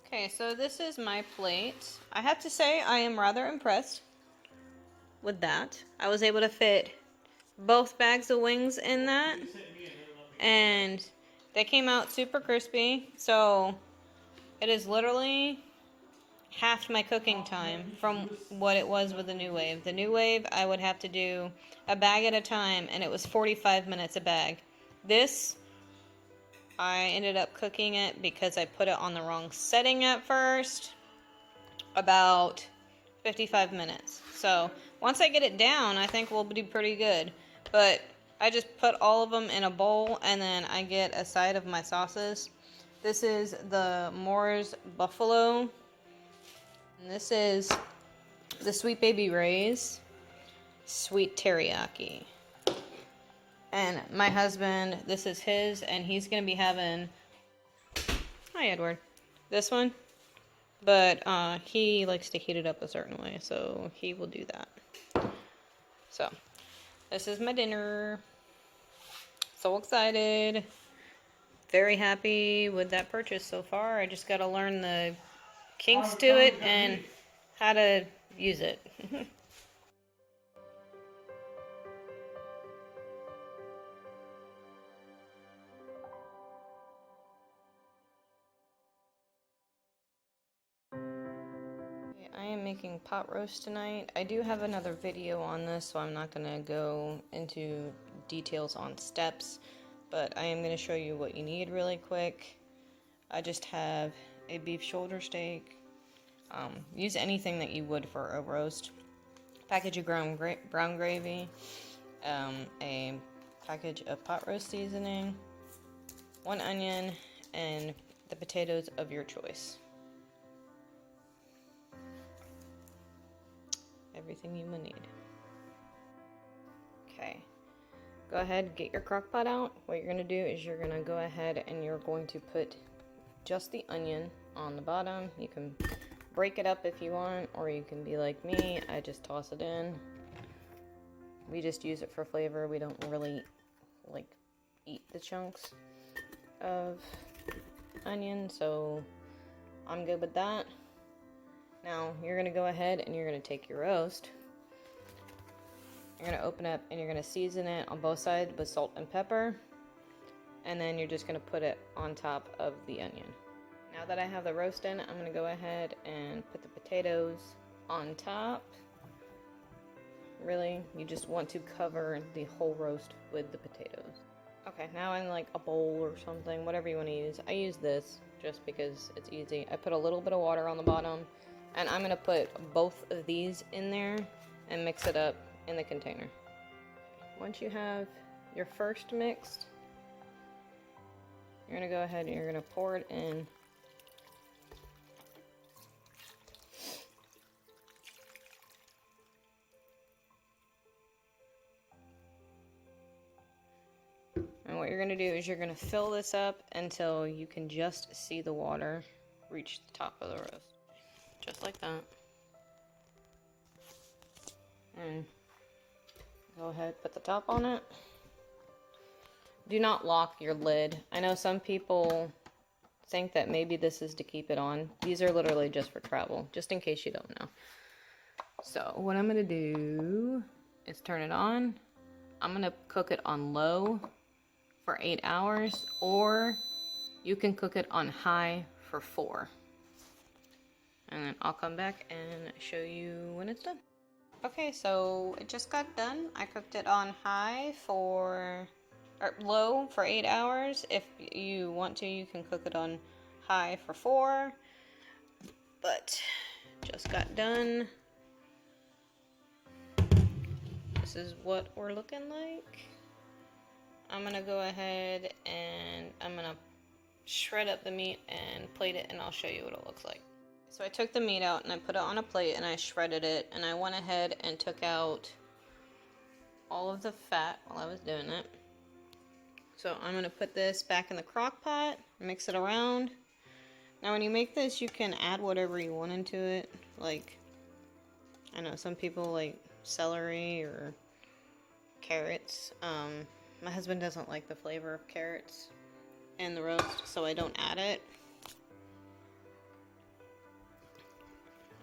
Okay, so this is my plate. I have to say I am rather impressed with that. I was able to fit both bags of wings in that, and they came out super crispy. So it is literally half my cooking time from what it was with the New Wave. The New Wave, I would have to do a bag at a time, and it was 45 minutes a bag. This, I ended up cooking it because I put it on the wrong setting at first, about 55 minutes. So once I get it down, I think we'll do pretty good. But I just put all of them in a bowl, and then I get a side of my sauces. This is the Moore's Buffalo. And this is the Sweet Baby Ray's Sweet Teriyaki. And my husband, this is his, and he's going to be having, hi Edward, this one. But he likes to heat it up a certain way, so he will do that. So, this is my dinner. So excited. Very happy with that purchase so far. I just got to learn the kinks to it and how to use it. I am making pot roast tonight. I do have another video on this, so I'm not going to go into details on steps, but I am going to show you what you need really quick. I just have a beef shoulder steak. Use anything that you would for a roast. Package of brown gravy. A package of pot roast seasoning. 1 onion, and the potatoes of your choice. Everything you will need. Okay, go ahead, get your crock pot out. What you're going to do is you're going to go ahead and you're going to put just the onion on the bottom. You can break it up if you want, or you can be like me, I just toss it in. We just use it for flavor. We don't really like eat the chunks of onion, so I'm good with that. Now you're going to go ahead and you're going to take your roast. You're going to open up and you're going to season it on both sides with salt and pepper. And then you're just going to put it on top of the onion. Now that I have the roast in, I'm going to go ahead and put the potatoes on top. Really, you just want to cover the whole roast with the potatoes. Okay, now in like a bowl or something, whatever you want to use. I use this just because it's easy. I put a little bit of water on the bottom, and I'm going to put both of these in there and mix it up in the container. Once you have your first mixed, you're going to go ahead and you're going to pour it in. And what you're going to do is you're going to fill this up until you can just see the water reach the top of the roast. Just like that. And go ahead, put the top on it. Do not lock your lid. I know some people think that maybe this is to keep it on. These are literally just for travel, just in case you don't know. So what I'm going to do is turn it on. I'm going to cook it on low for 8 hours, or you can cook it on high for 4. And then I'll come back and show you when it's done. Okay, so it just got done. I cooked it on low for 8 hours. If you want to, you can cook it on high for 4. But just got done. This is what we're looking like. I'm gonna go ahead and I'm gonna shred up the meat and plate it, and I'll show you what it looks like. So I took the meat out and I put it on a plate and I shredded it, and I went ahead and took out all of the fat while I was doing it. So I'm gonna put this back in the crock pot, mix it around. Now when you make this, you can add whatever you want into it. Like, I know some people like celery or carrots. My husband doesn't like the flavor of carrots in the roast, so I don't add it.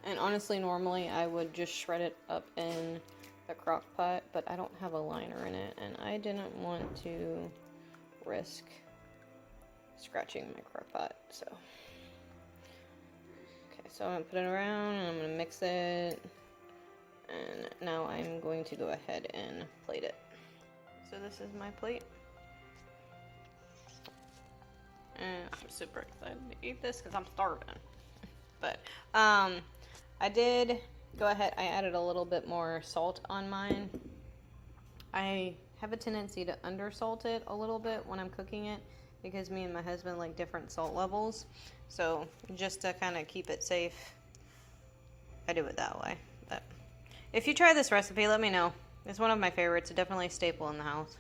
And honestly, normally I would just shred it up in the crock pot, but I don't have a liner in it, and I didn't want to risk scratching my crock pot, so. Okay, so I'm gonna put it around, and I'm gonna mix it, and now I'm going to go ahead and plate it. So this is my plate. And I'm super excited to eat this because I'm starving. But, I did go ahead, I added a little bit more salt on mine. I have a tendency to undersalt it a little bit when I'm cooking it because me and my husband like different salt levels. So just to kind of keep it safe, I do it that way. But if you try this recipe, let me know. It's one of my favorites. It's definitely a staple in the house.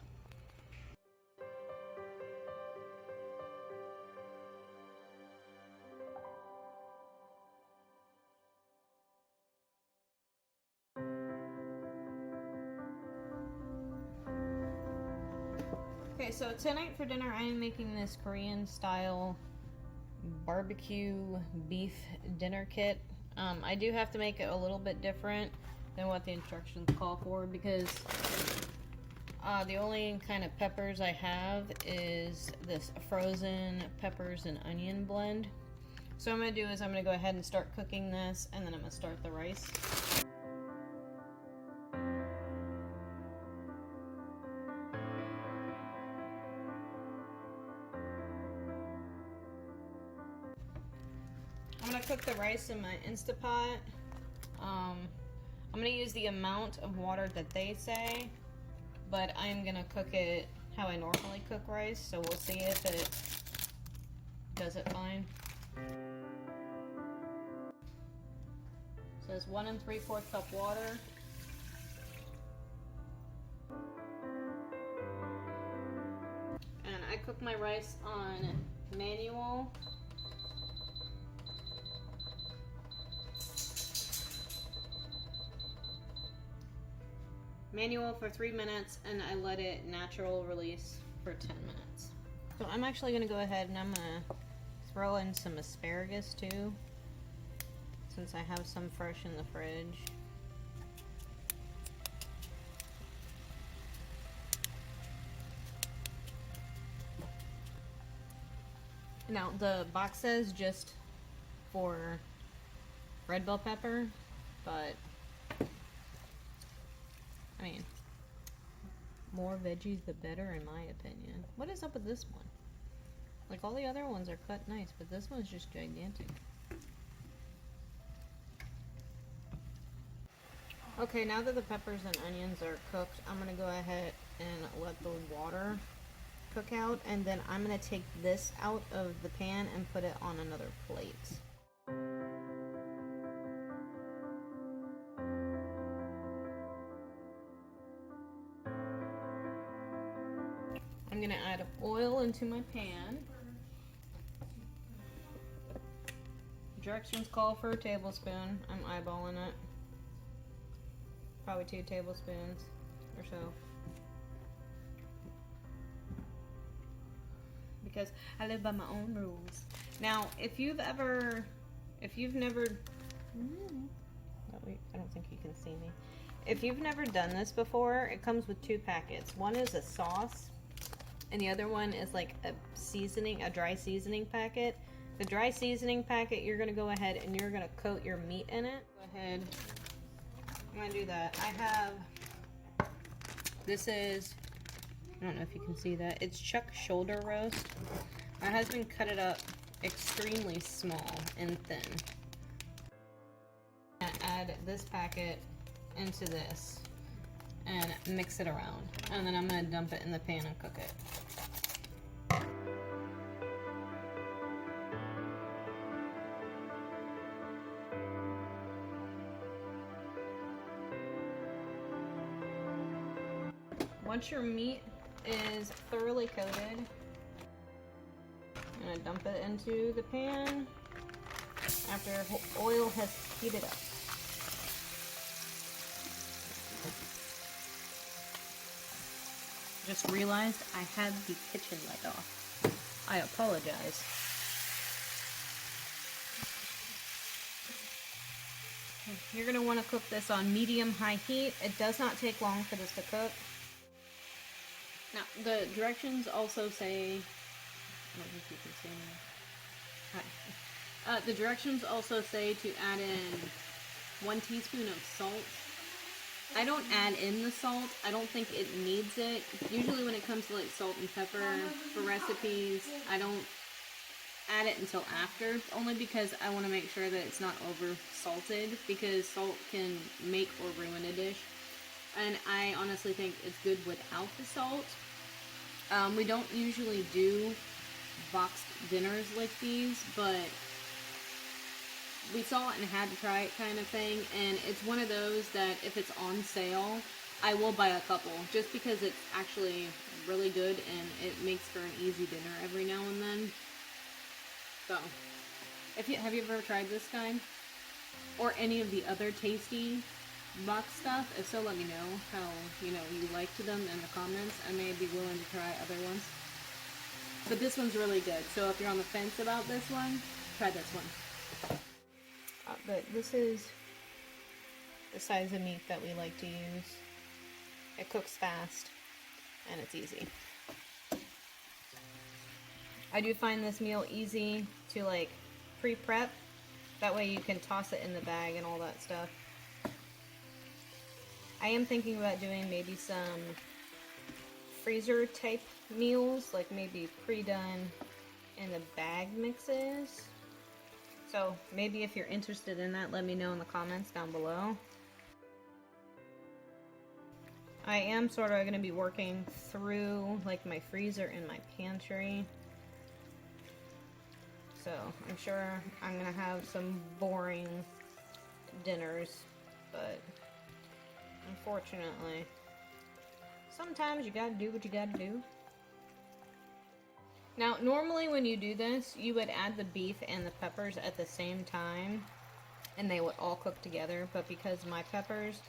Okay, so tonight for dinner I am making this Korean style barbecue beef dinner kit. I do have to make it a little bit different than what the instructions call for because the only kind of peppers I have is this frozen peppers and onion blend. So what I'm going to do is I'm going to go ahead and start cooking this, and then I'm going to start the rice. I'm going to cook the rice in my Instapot. I'm going to use the amount of water that they say, but I'm going to cook it how I normally cook rice, so we'll see if it does it fine. So it's 1 3/4 cup water. And I cook my rice on manual. Manual for 3 minutes, and I let it natural release for 10 minutes. So I'm actually going to go ahead and I'm going to throw in some asparagus too, since I have some fresh in the fridge. Now the box says just for red bell pepper, but I mean, more veggies the better in my opinion. What is up with this one? Like all the other ones are cut nice, but this one's just gigantic. Okay, now that the peppers and onions are cooked, I'm gonna go ahead and let the water cook out, and then I'm gonna take this out of the pan and put it on another plate. I'm gonna add oil into my pan. Directions call for a tablespoon. I'm eyeballing it. Probably 2 tablespoons or so. Because I live by my own rules. Now, if you've never, oh, wait, I don't think you can see me. If you've never done this before, it comes with 2 packets. One is a sauce, and the other one is like a seasoning, a dry seasoning packet. The dry seasoning packet, you're gonna go ahead and you're gonna coat your meat in it. Go ahead, I'm gonna do that. This is, I don't know if you can see that, it's chuck shoulder roast. My husband cut it up extremely small and thin. I'm gonna add this packet into this and mix it around, and then I'm gonna dump it in the pan and cook it. Once your meat is thoroughly coated, I'm gonna dump it into the pan after oil has heated up. Just realized I had the kitchen light off. I apologize. You're going to want to cook this on medium-high heat. It does not take long for this to cook. Now, the directions also say... I don't think you can see me. Hi. The directions also say to add in 1 teaspoon of salt. I don't add in the salt. I don't think it needs it. Usually when it comes to like salt and pepper for recipes, I don't add it until after, only because I want to make sure that it's not over salted, because salt can make or ruin a dish. And I honestly think it's good without the salt. We don't usually do boxed dinners like these, but we saw it and had to try it kind of thing, and it's one of those that if it's on sale, I will buy a couple, just because it's actually really good and it makes for an easy dinner every now and then. So, have you ever tried this kind? Or any of the other tasty box stuff? If so, let me know how, you liked them in the comments. I may be willing to try other ones. But this one's really good, so if you're on the fence about this one, try this one. But this is the size of meat that we like to use. It cooks fast, and it's easy. I do find this meal easy to like pre-prep. That way you can toss it in the bag and all that stuff. I am thinking about doing maybe some freezer type meals, like maybe pre-done in the bag mixes. So maybe if you're interested in that, let me know in the comments down below. I am sort of going to be working through like my freezer and my pantry. So I'm sure I'm going to have some boring dinners, but unfortunately, sometimes you got to do what you got to do. Now, normally when you do this, you would add the beef and the peppers at the same time, and they would all cook together, but because my peppers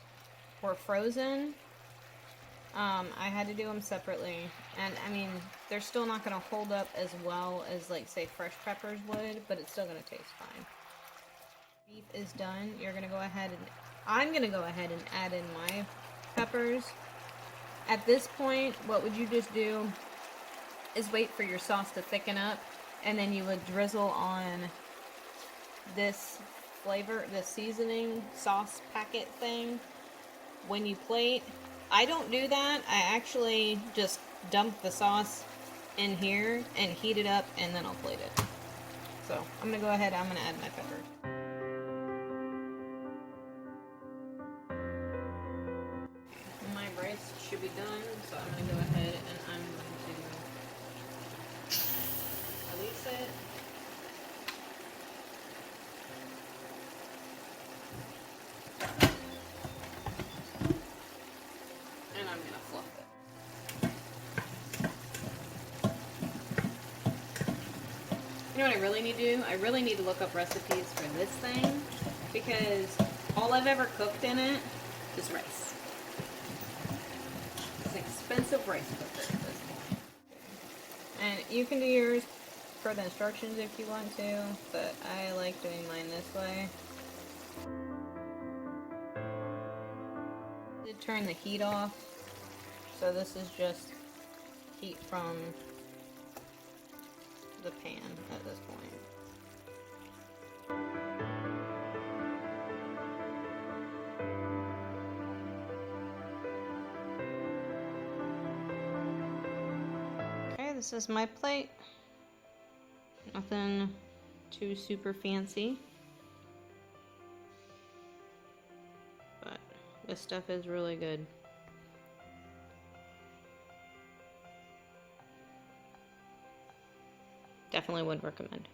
were frozen, I had to do them separately, and I mean, they're still not going to hold up as well as, like, say, fresh peppers would, but it's still going to taste fine. Beef is done. You're going to go ahead and, I'm going to go ahead and add in my peppers. At this point, what would you just do is wait for your sauce to thicken up, and then you would drizzle on this flavor, this seasoning sauce packet thing when you plate. I don't do that. I actually just dump the sauce in here and heat it up, and then I'll plate it. So I'm gonna go ahead, I'm gonna add my peppers. My rice should be done, so I'm gonna go ahead and I'm going to release it. And I'm gonna fluff it. You know what I really need to do? I really need to look up recipes for this thing, because all I've ever cooked in it is rice. It's an expensive rice cooker at this point. And you can do yours per the instructions if you want to, but I like doing mine this way. I did turn the heat off, so this is just heat from the pan at this point. Okay, this is my plate. Nothing too super fancy, but this stuff is really good. Definitely would recommend.